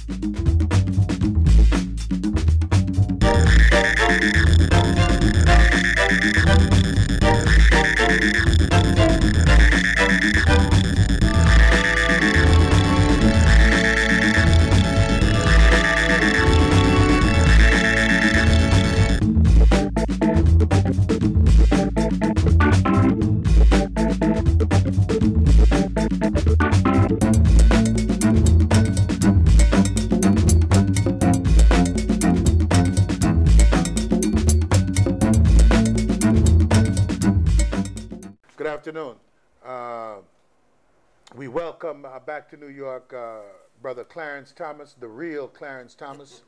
Good afternoon. We welcome back to New York Brother Clarence Thomas, the real Clarence Thomas,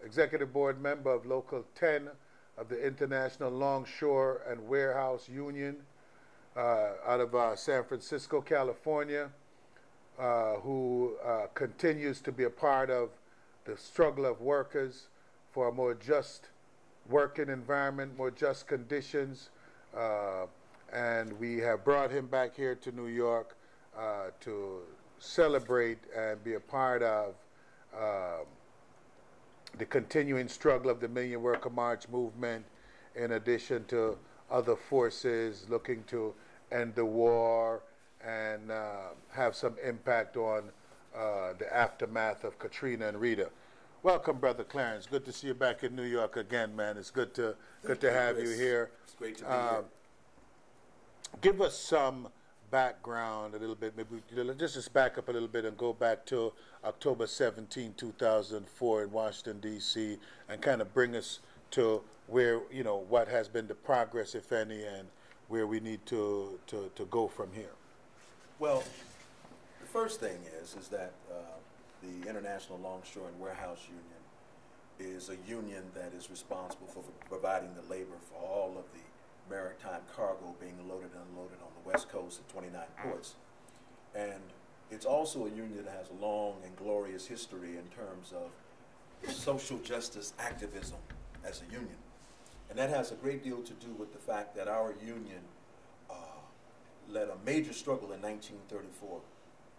Executive Board member of Local 10 of the International Longshore and Warehouse Union out of San Francisco, California, who continues to be a part of the struggle of workers for a more just working environment, more just conditions, and we have brought him back here to New York to celebrate and be a part of the continuing struggle of the Million Worker March movement, in addition to other forces looking to end the war and have some impact on the aftermath of Katrina and Rita. Welcome, Brother Clarence. Good to see you back in New York again, man. It's good to have you here. It's great to be here. Give us some background a little bit. Maybe just back up a little bit and go back to October 17, 2004 in Washington, D.C., and kind of bring us to where, you know, what has been the progress, if any, and where we need to go from here. Well, the first thing is that the International Longshore and Warehouse Union is a union that is responsible for providing the labor for all of the maritime cargo being loaded and unloaded on the West Coast at 29 ports. And it's also a union that has a long and glorious history in terms of social justice activism as a union. And that has a great deal to do with the fact that our union led a major struggle in 1934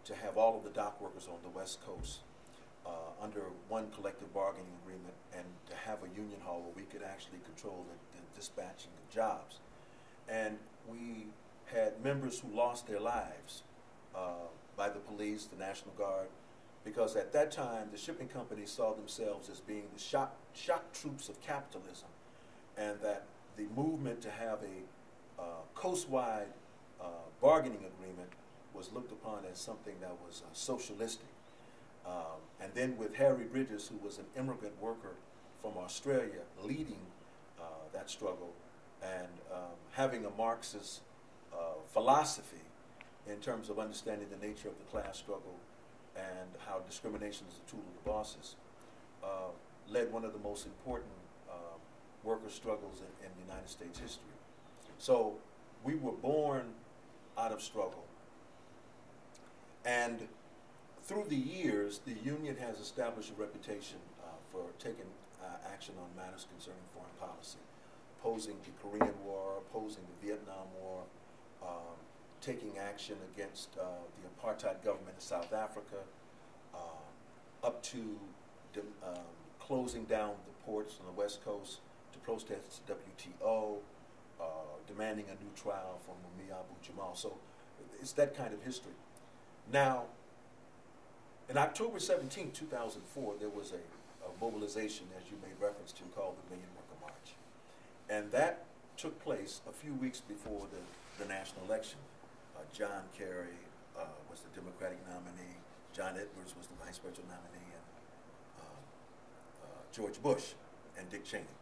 to have all of the dock workers on the West Coast under one collective bargaining agreement, and to have a union hall where we could actually control the dispatching of jobs. And we had members who lost their lives by the police, the National Guard, because at that time the shipping companies saw themselves as being the shock troops of capitalism, and that the movement to have a coast-wide bargaining agreement was looked upon as something that was socialistic. And then with Harry Bridges, who was an immigrant worker from Australia, leading that struggle, and having a Marxist philosophy in terms of understanding the nature of the class struggle and how discrimination is a tool of the bosses, led one of the most important worker struggles in United States history. So we were born out of struggle. And through the years, the union has established a reputation for taking action on matters concerning foreign policy, opposing the Korean War, opposing the Vietnam War, taking action against the apartheid government in South Africa, up to closing down the ports on the West Coast to protest WTO, demanding a new trial for Mumia Abu-Jamal. So it's that kind of history. Now, in October 17, 2004, there was a mobilization, as you made reference to, called the Million Worker March. And that took place a few weeks before the national election. John Kerry was the Democratic nominee, John Edwards was the vice presidential nominee, and George Bush and Dick Cheney.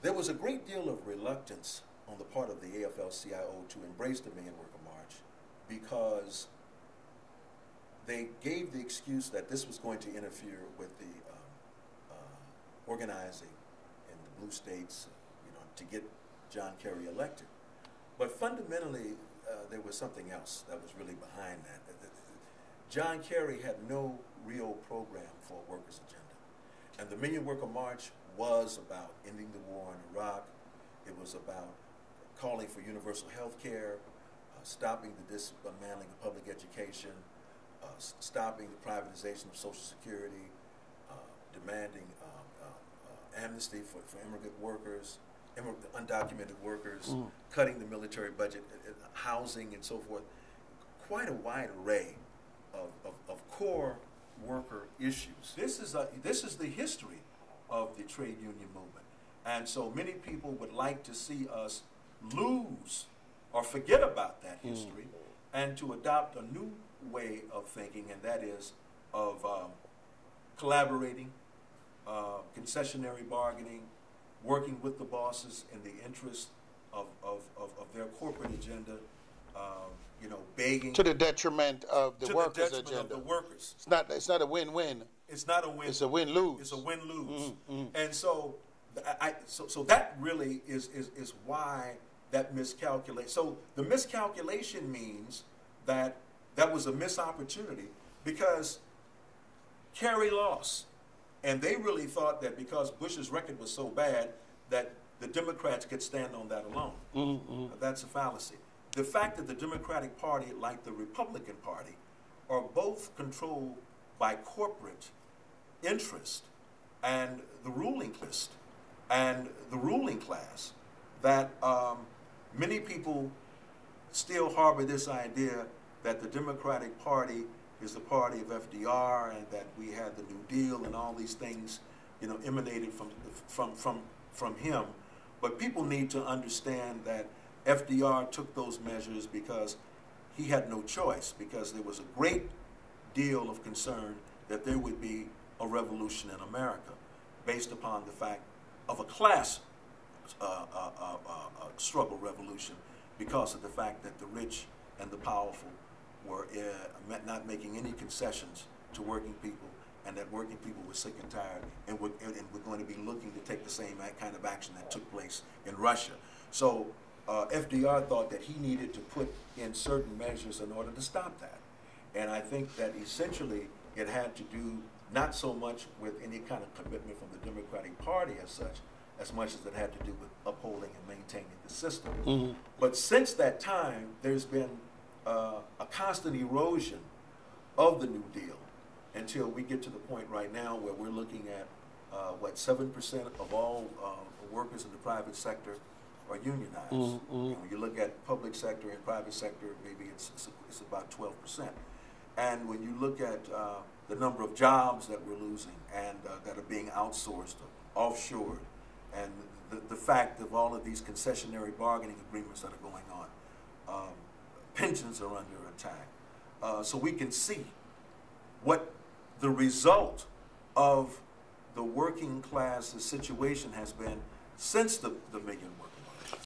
There was a great deal of reluctance on the part of the AFL-CIO to embrace the Million Worker March, because they gave the excuse that this was going to interfere with the organizing in the blue states, to get John Kerry elected. But fundamentally, there was something else that was really behind that. John Kerry had no real program for a workers' agenda. And the Million Worker March was about ending the war in Iraq. It was about calling for universal health care, stopping the dismantling of public education, stopping the privatization of Social Security, demanding amnesty for immigrant workers, undocumented workers, cutting the military budget, housing, and so forth. Quite a wide array of core worker issues. This is the history of the trade union movement. And so many people would like to see us lose or forget about that history and to adopt a new way of thinking, and that is of collaborating, concessionary bargaining, working with the bosses in the interest of their corporate agenda, you know, begging to the detriment of the workers' agenda. Of the workers. It's not a win-win. It's not a win. It's a win-lose. It's a win-lose. And so, so that really is why that miscalculation. So the miscalculation means that that was a missed opportunity because Kerry lost. And they really thought that because Bush's record was so bad that the Democrats could stand on that alone. That's a fallacy. The fact that the Democratic Party, like the Republican Party, are both controlled by corporate interest and the ruling list and the ruling class, that many people still harbor this idea that the Democratic Party is the party of FDR and that we had the New Deal and all these things, you know, emanated from him. But people need to understand that FDR took those measures because he had no choice, because there was a great deal of concern that there would be a revolution in America based upon the fact of a class struggle revolution, because of the fact that the rich and the powerful were not making any concessions to working people, and that working people were sick and tired, and we're going to be looking to take the same kind of action that took place in Russia. So FDR thought that he needed to put in certain measures in order to stop that. And I think that essentially it had to do not so much with any kind of commitment from the Democratic Party as much as it had to do with upholding and maintaining the system. But since that time, there's been a constant erosion of the New Deal until we get to the point right now where we're looking at, 7% of all workers in the private sector are unionized. When you look at public sector and private sector, maybe it's about 12%. And when you look at the number of jobs that we're losing and that are being outsourced or offshored, and the fact of all of these concessionary bargaining agreements that are going on, pensions are under attack. So we can see what the result of the working class situation has been since the Million Worker March.